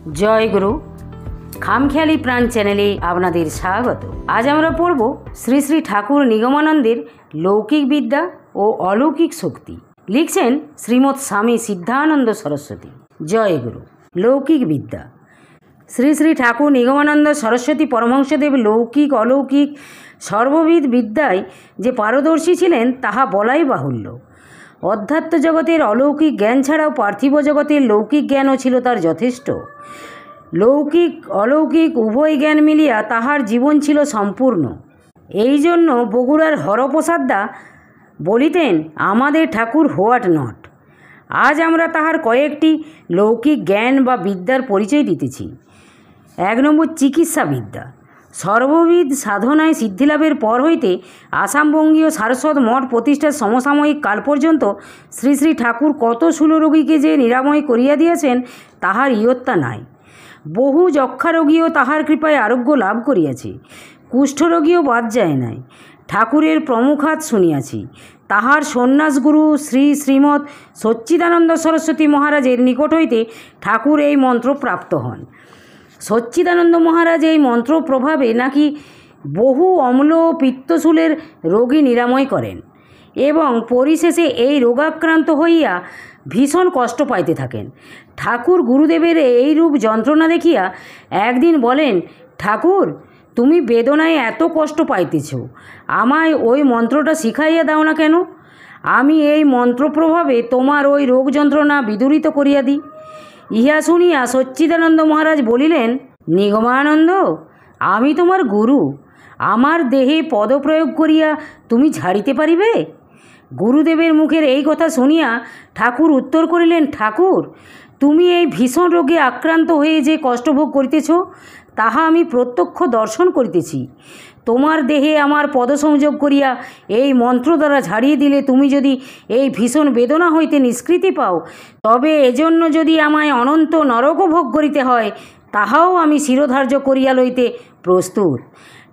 জয় গুরু খামখেয়ালি প্রাণ চ্যানেলে আপনাদের স্বাগত। আজ আমরা পড়ব শ্রী শ্রী ঠাকুর নিগমানন্দের লৌকিক বিদ্যা ও অলৌকিক শক্তি। লিখছেন শ্রীমৎ স্বামী সিদ্ধানন্দ সরস্বতী। জয় গুরু। লৌকিক বিদ্যা। শ্রী শ্রী ঠাকুর নিগমানন্দ সরস্বতী পরমহংসদেব লৌকিক অলৌকিক সর্ববিধ বিদ্যায় যে পারদর্শী ছিলেন তাহা বলাই বাহুল্য। অধ্যাত্ম জগতের অলৌকিক জ্ঞান ছাড়াও পার্থিব জগতের লৌকিক জ্ঞানও ছিল তার যথেষ্ট। লৌকিক অলৌকিক উভয় জ্ঞান মিলিয়া তাহার জীবন ছিল সম্পূর্ণ। এই জন্য বগুড়ার হরপ্রসাদ দা বলিতেন, আমাদের ঠাকুর হোয়াট নট। আজ আমরা তাহার কয়েকটি লৌকিক জ্ঞান বা বিদ্যার পরিচয় দিতেছি। 1 নম্বর, চিকিৎসা বিদ্যা। সর্ববিধ সাধনায় সিদ্ধিলাভের পর হইতে আসামবঙ্গীয় সারস্বত মঠ প্রতিষ্ঠার সমসাময়িক কাল পর্যন্ত শ্রী শ্রী ঠাকুর কত শূলরোগীকে যে নিরাময় করিয়া দিয়াছেন তাহার ইয়ত্তা নাই। বহু যক্ষারোগীও তাহার কৃপায় আরোগ্য লাভ করিয়াছে। কুষ্ঠরোগীও বাদ যায় নাই। ঠাকুরের প্রমুখাত শুনিয়াছি। তাহার সন্ন্যাসগুরু শ্রী শ্রীমৎ সচ্চিদানন্দ সরস্বতী মহারাজের নিকট হইতে ঠাকুর এই মন্ত্র প্রাপ্ত হন। সচ্চিদানন্দ মহারাজ এই মন্ত্র প্রভাবে নাকি বহু অম্ল ও পিত্তশূলের রোগী নিরাময় করেন এবং পরিশেষে এই রোগাক্রান্ত হইয়া ভীষণ কষ্ট পাইতে থাকেন। ঠাকুর গুরুদেবের এইরূপ যন্ত্রণা দেখিয়া একদিন বলেন, ঠাকুর, তুমি বেদনায় এত কষ্ট পাইতেছ, আমায় ওই মন্ত্রটা শিখাইয়া দাও না কেন? আমি এই মন্ত্র প্রভাবে তোমার ওই রোগ যন্ত্রণা বিদূরিত করিয়া দিই। ইহা শুনিয়া সচ্চিদানন্দ মহারাজ বলিলেন, নিগমানন্দ, আমি তোমার গুরু, আমার দেহে পদপ্রয়োগ করিয়া তুমি ঝাড়িতে পারিবে? গুরুদেবের মুখের এই কথা শুনিয়া ঠাকুর উত্তর করিলেন, ঠাকুর, তুমি এই ভীষণ রোগে আক্রান্ত হয়ে যে কষ্টভোগ করিতেছ তাহা আমি প্রত্যক্ষ দর্শন করিতেছি। তোমার দেহে আমার পদসংযোগ করিয়া এই মন্ত্র দ্বারা ঝাড়িয়ে দিলে তুমি যদি এই ভীষণ বেদনা হইতে নিষ্কৃতি পাও, তবে এজন্য যদি আমায় অনন্ত নরক ভোগ করিতে হয় তাহাও আমি শিরোধার্য করিয়া লইতে প্রস্তুত।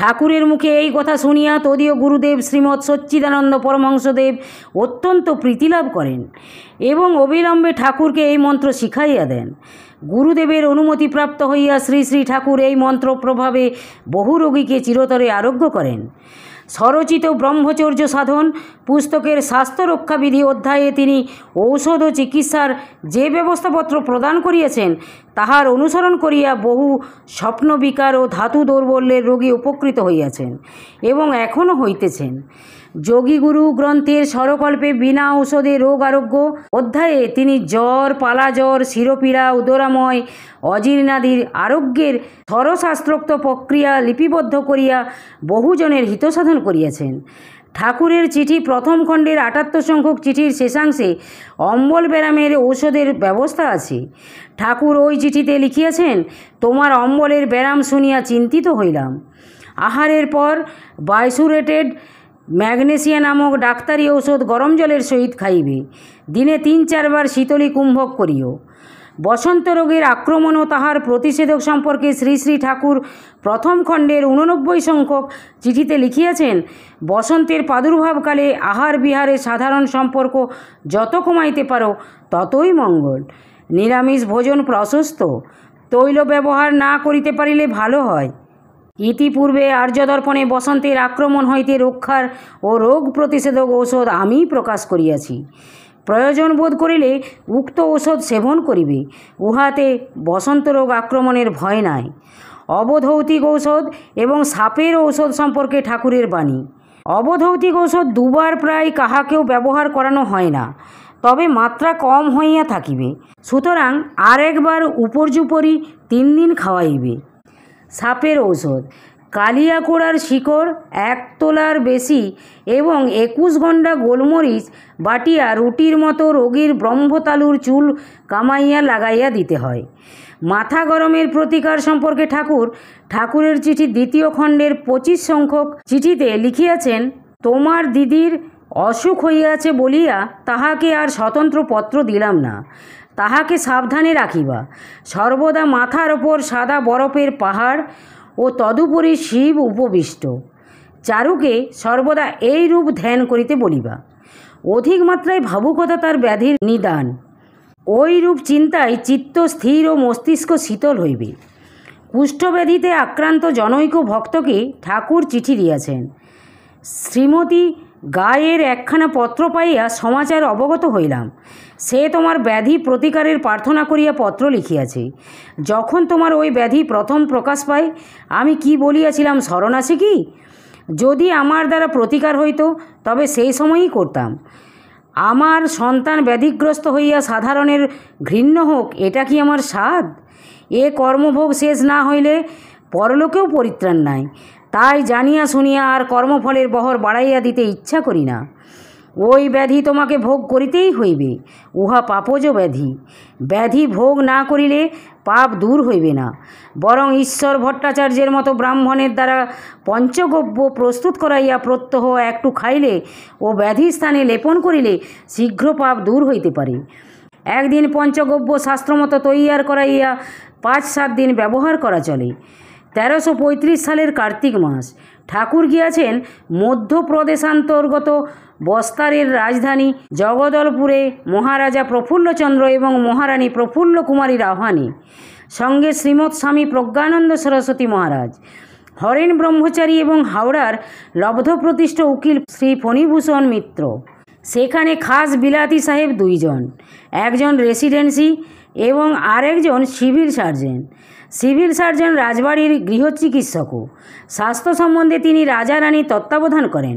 ঠাকুরের মুখে এই কথা শুনিয়া তদীয় গুরুদেব শ্রীমৎ সচ্চিদানন্দ পরমহংসদেব অত্যন্ত প্রীতিলাভ করেন এবং অবিলম্বে ঠাকুরকে এই মন্ত্র শিখাইয়া দেন। গুরুদেবের অনুমতিপ্রাপ্ত হইয়া শ্রী শ্রী ঠাকুর এই মন্ত্র প্রভাবে বহু রোগীকে চিরতরে আরোগ্য করেন। স্বরচিত ব্রহ্মচর্য সাধন পুস্তকের স্বাস্থ্য রক্ষাবিধি অধ্যায়ে তিনি ঔষধ ও চিকিৎসার যে ব্যবস্থাপত্র প্রদান করিয়াছেন তাহার অনুসরণ করিয়া বহু স্বপ্নবিকার ও ধাতু দৌর্বল্যের রোগী উপকৃত হইয়াছেন এবং এখনও হইতেছেন। যোগীগুরু গ্রন্থের স্বরকল্পে বিনা ঔষধে রোগ আরোগ্য অধ্যায়ে তিনি জ্বর, পালাজ্বর, শিরোপীড়া, উদরাময়, অজীর্ণাদির আরোগ্যের স্বরশাস্ত্রোক্ত প্রক্রিয়া লিপিবদ্ধ করিয়া বহুজনের হিতসাধন করিয়াছেন। ঠাকুরের চিঠি প্রথম খণ্ডের 78 সংখ্যক চিঠির শেষাংশে অম্বল ব্যারামের ঔষধের ব্যবস্থা আছে। ঠাকুর ওই চিঠিতে লিখিয়াছেন, তোমার অম্বলের ব্যারাম শুনিয়া চিন্তিত হইলাম। আহারের পর বাইসুরেটেড ম্যাগনেসিয়া নামক ডাক্তারি ঔষধ গরম জলের সহিত খাইবে। দিনে 3-4 বার শীতলী কুম্ভক করিও। বসন্ত রোগের আক্রমণ ও তাহার প্রতিষেধক সম্পর্কে শ্রী শ্রী ঠাকুর প্রথম খণ্ডের 89 সংখ্যক চিঠিতে লিখিয়াছেন, বসন্তের প্রাদুর্ভাবকালে আহার বিহারের সাধারণ সম্পর্ক যত কমাইতে পারো ততই মঙ্গল। নিরামিষ ভোজন প্রশস্ত, তৈল ব্যবহার না করিতে পারিলে ভালো হয়। ইতিপূর্বে আর্যদর্পণে বসন্তের আক্রমণ হইতে রক্ষার ও রোগ প্রতিষেধক ঔষধ আমিই প্রকাশ করিয়াছি। প্রয়োজন বোধ করিলে উক্ত ঔষধ সেবন করিবে, উহাতে বসন্ত রোগ আক্রমণের ভয় নাই। অবধৌতিক ঔষধ এবং সাপের ঔষধ সম্পর্কে ঠাকুরের বাণী। অবধৌতিক ঔষধ 2 বার প্রায় কাহাকেও ব্যবহার করানো হয় না, তবে মাত্রা কম হইয়া থাকিবে, সুতরাং আর একবার উপর্যুপরি 3 দিন খাওয়াইবে। সাপের ঔষধ কালিয়াকোড়ার শিকড় 1 তোলার বেশি এবং 21 গন্ডা গোলমরিচ বাটিয়া রুটির মতো রোগীর ব্রহ্মতালুর চুল কামাইয়া লাগাইয়া দিতে হয়। মাথা গরমের প্রতিকার সম্পর্কে ঠাকুরের চিঠি 2য় খণ্ডের 25 সংখ্যক চিঠিতে লিখিয়াছেন, তোমার দিদির অসুখ হইয়াছে বলিয়া তাহাকে আর স্বতন্ত্র পত্র দিলাম না, তাহাকে সাবধানে রাখিবা। সর্বদা মাথার ওপর সাদা বরফের পাহাড় ও তদুপরি শিব উপবিষ্ট। চারুকে সর্বদা এই রূপ ধ্যান করিতে বলিবা। অধিক মাত্রায় ভাবুকতা তার ব্যাধির নিদান। ওইরূপ চিন্তায় চিত্ত স্থির ও মস্তিষ্ক শীতল হইবে। কুষ্ঠব্যাধিতে আক্রান্ত জনৈক ভক্তকে ঠাকুর চিঠি দিয়াছেন। শ্রীমতী গায়ের একখানা পত্র পাইয়া সমাচার অবগত হইলাম। সে তোমার ব্যাধি প্রতিকারের প্রার্থনা করিয়া পত্র লিখিয়াছে। যখন তোমার ওই ব্যাধি প্রথম প্রকাশ পায়, আমি কি বলিয়াছিলাম স্মরণ আছে কি? যদি আমার দ্বারা প্রতিকার হইত তবে সেই সময়ই করতাম। আমার সন্তান ব্যাধিগ্রস্ত হইয়া সাধারণের ঘৃণ্য হোক, এটা কি আমার সাধ? এ কর্মভোগ শেষ না হইলে পরলোকেও পরিত্রাণ নাই। তাই জানিয়া শুনিয়া আর কর্মফলের বহর বাড়াইয়া দিতে ইচ্ছা করি না। ওই ব্যাধি তোমাকে ভোগ করিতেই হইবে। উহা পাপজ ব্যাধি। ব্যাধি ভোগ না করিলে পাপ দূর হইবে না, বরং ঈশ্বর ভট্টাচার্যের মতো ব্রাহ্মণের দ্বারা পঞ্চগব্য প্রস্তুত করাইয়া প্রত্যহ একটু খাইলে ও ব্যাধি স্থানে লেপন করিলে শীঘ্র পাপ দূর হইতে পারে। একদিন পঞ্চগব্য শাস্ত্রমতো তৈয়ার করাইয়া 5-7 দিন ব্যবহার করা চলে। 1335 সালের কার্তিক মাস। ঠাকুর গিয়াছেন মধ্যপ্রদেশান্তর্গত বস্তারের রাজধানী জগদলপুরে মহারাজা প্রফুল্লচন্দ্র এবং মহারানী প্রফুল্ল কুমারীর আহ্বানে। সঙ্গে শ্রীমৎ স্বামী প্রজ্ঞানন্দ সরস্বতী মহারাজ, হরেন ব্রহ্মচারী এবং হাওড়ার লব্ধপ্রতিষ্ঠ উকিল শ্রী ফণীভূষণ মিত্র। সেখানে খাস বিলাতি সাহেব 2 জন, একজন রেসিডেন্সি এবং আরেকজন সিভিল সার্জন। সিভিল সার্জন রাজবাড়ির গৃহচিকিৎসকও। স্বাস্থ্য সম্বন্ধে তিনি রাজা রানীর তত্ত্বাবধান করেন।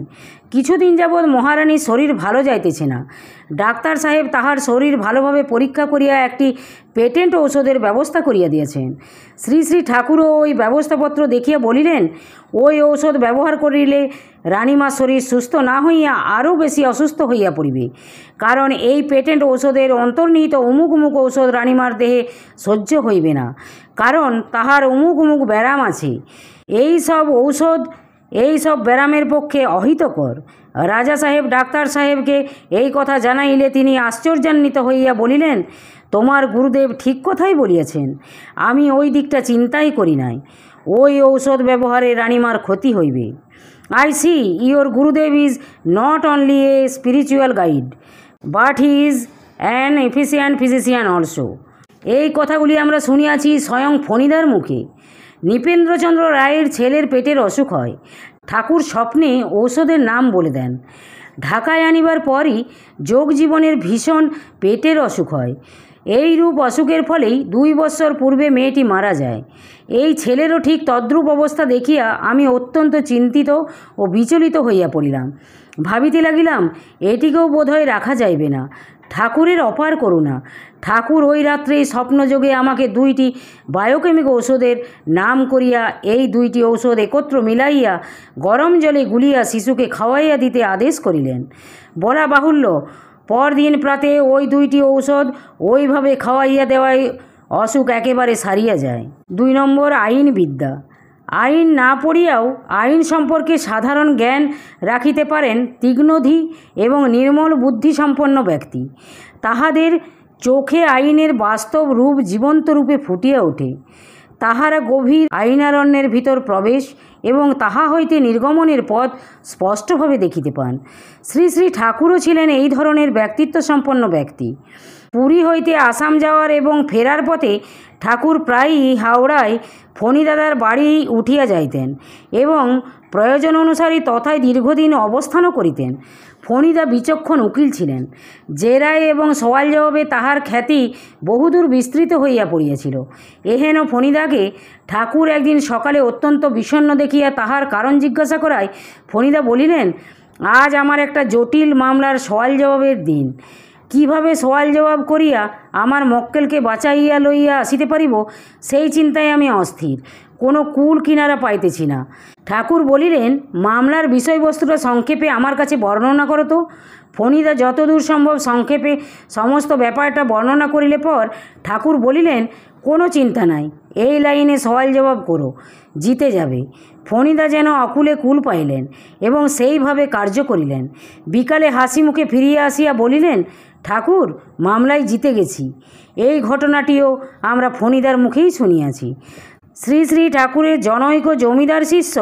কিছুদিন যাবৎ মহারানীর শরীর ভালো যাইতেছে না। ডাক্তার সাহেব তাহার শরীর ভালোভাবে পরীক্ষা করিয়া একটি পেটেন্ট ঔষধের ব্যবস্থা করিয়া দিয়েছেন। শ্রী শ্রী ঠাকুরও ওই ব্যবস্থাপত্র দেখিয়া বলিলেন, ওই ঔষধ ব্যবহার করিলে রানীমার শরীর সুস্থ না হইয়া আরও বেশি অসুস্থ হইয়া পড়িবে। কারণ এই পেটেন্ট ঔষধের অন্তর্নিহিত অমুক অমুক ঔষধ রানীমার দেহে সহ্য হইবে না, কারণ তাহার অমুক অমুক ব্যারাম আছে। এই সব ঔষধ এই সব ব্যারামের পক্ষে অহিতকর। রাজা সাহেব ডাক্তার সাহেবকে এই কথা জানাইলে তিনি আশ্চর্যান্বিত হইয়া বলিলেন, তোমার গুরুদেব ঠিক কথাই বলিয়াছেন। আমি ওই দিকটা চিন্তাই করি নাই। ওই ঔষধ ব্যবহারে রানীমার ক্ষতি হইবে। আই সি ইয়োর গুরুদেব is not only a spiritual guide, but he is an efficient physician also. এই কথাগুলি আমরা শুনিয়াছি স্বয়ং ফণিদার মুখে। নৃপেন্দ্রচন্দ্র রায়ের ছেলের পেটের অসুখ হয়। ঠাকুর স্বপ্নে ঔষধের নাম বলে দেন। ঢাকায় আনিবার পরই যোগজীবনের ভীষণ পেটের অসুখ হয়। এই রূপ অসুখের ফলেই 2 বৎসর পূর্বে মেয়েটি মারা যায়। এই ছেলেরও ঠিক তদ্রূপ অবস্থা দেখিয়া আমি অত্যন্ত চিন্তিত ও বিচলিত হইয়া পড়িলাম। ভাবিতে লাগিলাম, এটিকেও বোধহয় রাখা যাইবে না। ঠাকুরের অপার করুণা। ঠাকুর ওই রাত্রে স্বপ্নযোগে আমাকে 2টি বায়োকেমিক ঔষধের নাম করিয়া এই 2টি ঔষধ একত্র মিলাইয়া গরম জলে গুলিয়া শিশুকে খাওয়াইয়া দিতে আদেশ করিলেন। বলা বাহুল্য, পরদিন প্রাতে ওই 2টি ঔষধ ওইভাবে খাওয়াইয়া দেওয়ায় অসুখ একেবারে সারিয়া যায়। 2 নম্বর, আইন বিদ্যা। আইন না পড়িয়াও আইন সম্পর্কে সাধারণ জ্ঞান রাখিতে পারেন তীক্ষ্ণধী এবং নির্মল বুদ্ধিসম্পন্ন ব্যক্তি। তাহাদের চোখে আইনের বাস্তব রূপ জীবন্ত রূপে ফুটিয়া ওঠে। তাহারা গভীর আইনারণ্যের ভিতর প্রবেশ এবং তাহা হইতে নির্গমনের পথ স্পষ্টভাবে দেখিতে পান। শ্রী শ্রী ঠাকুরও ছিলেন এই ধরনের ব্যক্তিত্ব সম্পন্ন ব্যক্তি। পুরী হইতে আসাম যাওয়ার এবং ফেরার পথে ঠাকুর প্রায়ই হাওড়ায় ফণিদাদার বাড়ি উঠিয়া যাইতেন এবং প্রয়োজন অনুসারে তথায় দীর্ঘদিন অবস্থানও করিতেন। ফণিদা বিচক্ষণ উকিল ছিলেন। জেরায় এবং সওয়াল জবাবে তাহার খ্যাতি বহুদূর বিস্তৃত হইয়া পড়িয়াছিল। এহেন ফণিদাকে ঠাকুর একদিন সকালে অত্যন্ত বিষণ্ণ দেখিয়া তাহার কারণ জিজ্ঞাসা করায় ফণিদা বলিলেন, আজ আমার একটা জটিল মামলার সওয়াল জবাবের দিন। কিভাবে সওয়াল জবাব করিয়া আমার মক্কেলকে বাঁচাইয়া লইয়া আসিতে পারিব, সেই চিন্তায় আমি অস্থির। কোনো কুল কিনারা পাইতেছি না। ঠাকুর বলিলেন, মামলার বিষয়বস্তুটা সংক্ষেপে আমার কাছে বর্ণনা করো তো। ফণিদা যতদূর সম্ভব সংক্ষেপে সমস্ত ব্যাপারটা বর্ণনা করিলে পর ঠাকুর বলিলেন, কোনো চিন্তা নাই, এই লাইনে সওয়াল জবাব করো, জিতে যাবে। ফণিদা যেন অকুলে কুল পাইলেন এবং সেইভাবে কার্য করিলেন। বিকালে হাসি মুখে ফিরিয়া আসিয়া বলিলেন, ঠাকুর, মামলায় জিতে গেছি। এই ঘটনাটিও আমরা ফণিদার মুখেই শুনিয়াছি। শ্রী শ্রী ঠাকুরের জনৈক জমিদার শিষ্য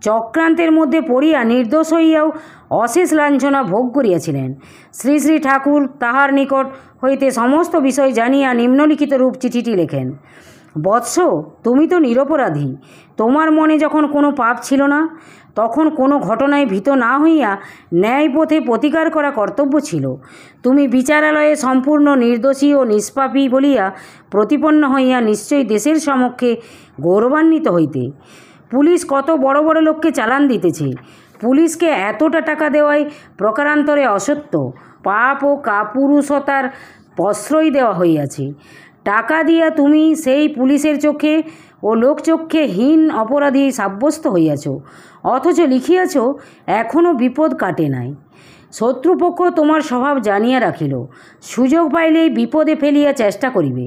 চক্রান্তের মধ্যে পড়িয়া নির্দোষ হইয়াও অশেষ লাঞ্ছনা ভোগ করিয়াছিলেন। শ্রী শ্রী ঠাকুর তাহার নিকট হইতে সমস্ত বিষয় জানিয়া নিম্নলিখিত রূপ চিঠিটি লেখেন। বৎস, তুমি তো নিরপরাধী। তোমার মনে যখন কোনো পাপ ছিল না, তখন কোনো ঘটনায় ভীত না হইয়া ন্যায় পথে প্রতিকার করা কর্তব্য ছিল। তুমি বিচারালয়ে সম্পূর্ণ নির্দোষী ও নিষ্পাপী বলিয়া প্রতিপন্ন হইয়া নিশ্চয়ই দেশের সমক্ষে গৌরবান্বিত হইতে। পুলিশ কত বড় বড় লোককে চালান দিতেছে। পুলিশকে এতটা টাকা দেওয়াই প্রকারান্তরে অসত্য, পাপ ও কাপুরুষতার প্রশ্রয় দেওয়া হইয়াছে। টাকা দিয়া তুমি সেই পুলিশের চোখে ও লোকচক্ষে হীন অপরাধী সাব্যস্ত হইয়াছ, অথচ লিখিয়াছ এখনও বিপদ কাটে নাই। শত্রুপক্ষ তোমার স্বভাব জানিয়া রাখিল, সুযোগ পাইলেই বিপদে ফেলিয়া চেষ্টা করিবে,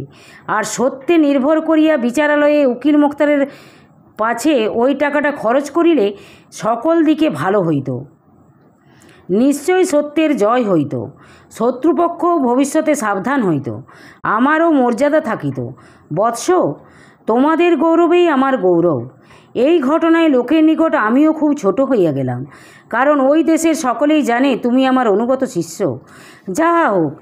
আর সত্যে নির্ভর করিয়া বিচারালয়ে উকিল মোক্তারের পাছে ওই টাকাটা খরচ করিলে সকল দিকে ভালো হইত, নিশ্চয় সত্যের জয় হইত। শত্রুপক্ষ ভবিষ্যতে সাবধান হইত, আমারও মর্যাদা থাকিত। বৎস, তোমাদের গৌরবেই আমার গৌরব। এই ঘটনায় লোকের নিকট আমিও খুব ছোট হইয়া গেলাম, কারণ ওই দেশের সকলেই জানে তুমি আমার অনুগত শিষ্য। যাহা হোক,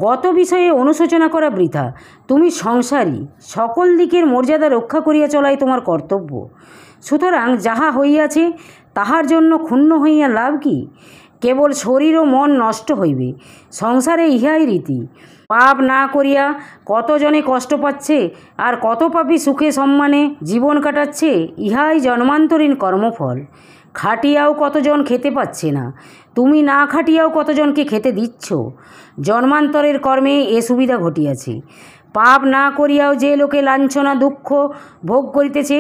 গত বিষয়ে অনুশোচনা করা বৃথা। তুমি সংসারী, সকল দিকের মর্যাদা রক্ষা করিয়া চলাই তোমার কর্তব্য। সুতরাং যাহা হইয়াছে তাহার জন্য ক্ষুণ্ণ হইয়া লাভ কি? কেবল শরীর ও মন নষ্ট হইবে। সংসারে ইহাই রীতি। পাপ না করিয়া কতজনে কষ্ট পাচ্ছে, আর কত পাপী সুখে সম্মানে জীবন কাটাচ্ছে, ইহাই জন্মান্তরীণ কর্মফল। খাটিয়াও কতজন খেতে পাচ্ছে না, তুমি না খাটিয়াও কতজনকে খেতে দিচ্ছ। জন্মান্তরের কর্মে এ সুবিধা ঘটিয়াছে। পাপ না করিয়াও যে লোকে লাঞ্ছনা দুঃখ ভোগ করিতেছে,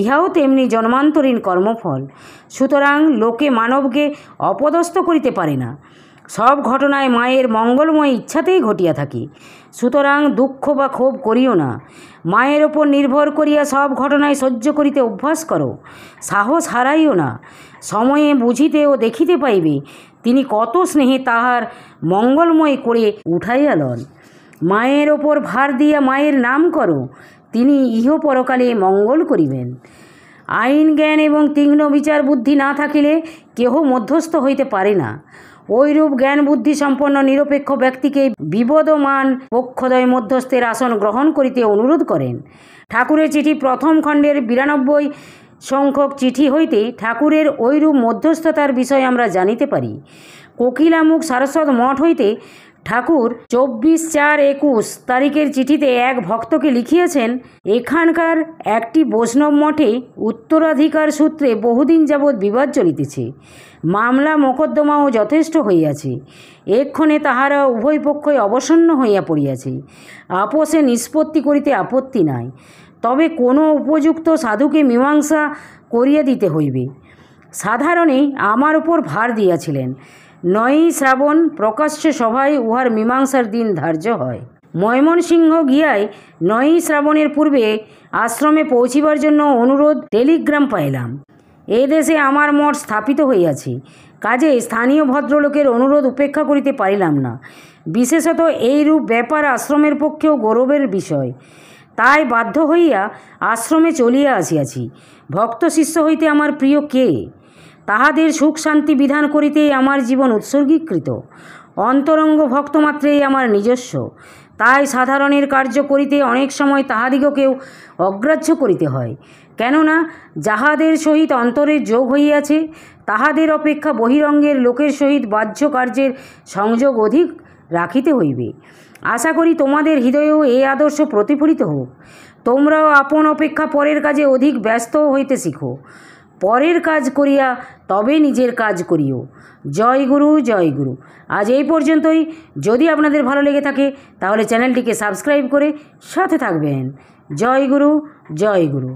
ইহাও তেমনি জন্মান্তরীণ কর্মফল। সুতরাং লোকে মানবকে অপদস্থ করিতে পারে না। সব ঘটনায় মায়ের মঙ্গলময় ইচ্ছাতেই ঘটিয়া থাকে। সুতরাং দুঃখ বা ক্ষোভ করিও না। মায়ের ওপর নির্ভর করিয়া সব ঘটনায় সহ্য করিতে অভ্যাস করো। সাহস হারাইও না। সময়ে বুঝিতে ও দেখিতে পাইবে তিনি কত স্নেহে তাহার মঙ্গলময় করে উঠাইয়া লন। মায়ের ওপর ভার দিয়া মায়ের নাম করো, তিনি ইহ পরকালে মঙ্গল করিবেন। আইন জ্ঞান এবং তীক্ষ্ণ বিচার বুদ্ধি না থাকিলে কেহ মধ্যস্থ হইতে পারে না। ওইরূপ জ্ঞান বুদ্ধি সম্পন্ন নিরপেক্ষ ব্যক্তিকে বিবদমান পক্ষদ্বয় মধ্যস্থের আসন গ্রহণ করিতে অনুরোধ করেন। ঠাকুরের চিঠি প্রথম খণ্ডের 92 সংখ্যক চিঠি হইতে ঠাকুরের ওইরূপ মধ্যস্থতার বিষয় আমরা জানিতে পারি। কোকিলামুখ সারস্বত মঠ হইতে ঠাকুর 24/4/21 তারিখের চিঠিতে এক ভক্তকে লিখিয়াছেন, এখানকার একটি বৈষ্ণব মঠে উত্তরাধিকার সূত্রে বহুদিন যাবৎ বিবাদ চলিতেছে। মামলা মোকদ্দমাও যথেষ্ট হইয়াছে। এক্ষণে তাহারা উভয় পক্ষই অবসন্ন হইয়া পড়িয়াছে। আপোষে নিষ্পত্তি করিতে আপত্তি নাই, তবে কোনো উপযুক্ত সাধুকে মীমাংসা করিয়া দিতে হইবে। সাধারণে আমার উপর ভার দিয়াছিলেন। 9ই শ্রাবণ প্রকাশ্য সভায় উহার মীমাংসার দিন ধার্য হয়। ময়মনসিংহ গিয়ায় 9ই শ্রাবণের পূর্বে আশ্রমে পৌঁছিবার জন্য অনুরোধ টেলিগ্রাম পাইলাম। এ দেশে আমার মঠ স্থাপিত হইয়াছে, কাজে স্থানীয় ভদ্রলোকের অনুরোধ উপেক্ষা করিতে পারিলাম না। বিশেষত এইরূপ ব্যাপার আশ্রমের পক্ষেও গৌরবের বিষয়। তাই বাধ্য হইয়া আশ্রমে চলিয়া আসিয়াছি। ভক্ত শিষ্য হইতে আমার প্রিয় কে? তাহাদের সুখ শান্তি বিধান করিতেই আমার জীবন উৎসর্গীকৃত। অন্তরঙ্গ ভক্তমাত্রেই আমার নিজস্ব। তাই সাধারণের কার্য করিতে অনেক সময় তাহাদিগকেও অগ্রাহ্য করিতে হয়। কেননা যাহাদের সহিত অন্তরের যোগ হইয়াছে, তাহাদের অপেক্ষা বহিরঙ্গের লোকের সহিত বাহ্য কার্যের সংযোগ অধিক রাখিতে হইবে। আশা করি তোমাদের হৃদয়েও এই আদর্শ প্রতিফলিত হোক। তোমরাও আপন অপেক্ষা পরের কাজে অধিক ব্যস্ত হইতে শিখো। পরের কাজ করিয়া তবে নিজের কাজ করিও। জয় গুরু, জয় গুরু। আজ এই পর্যন্তই। যদি আপনাদের ভালো লেগে থাকে তাহলে চ্যানেলটিকে সাবস্ক্রাইব করে সাথে থাকবেন। জয় গুরু, জয় গুরু।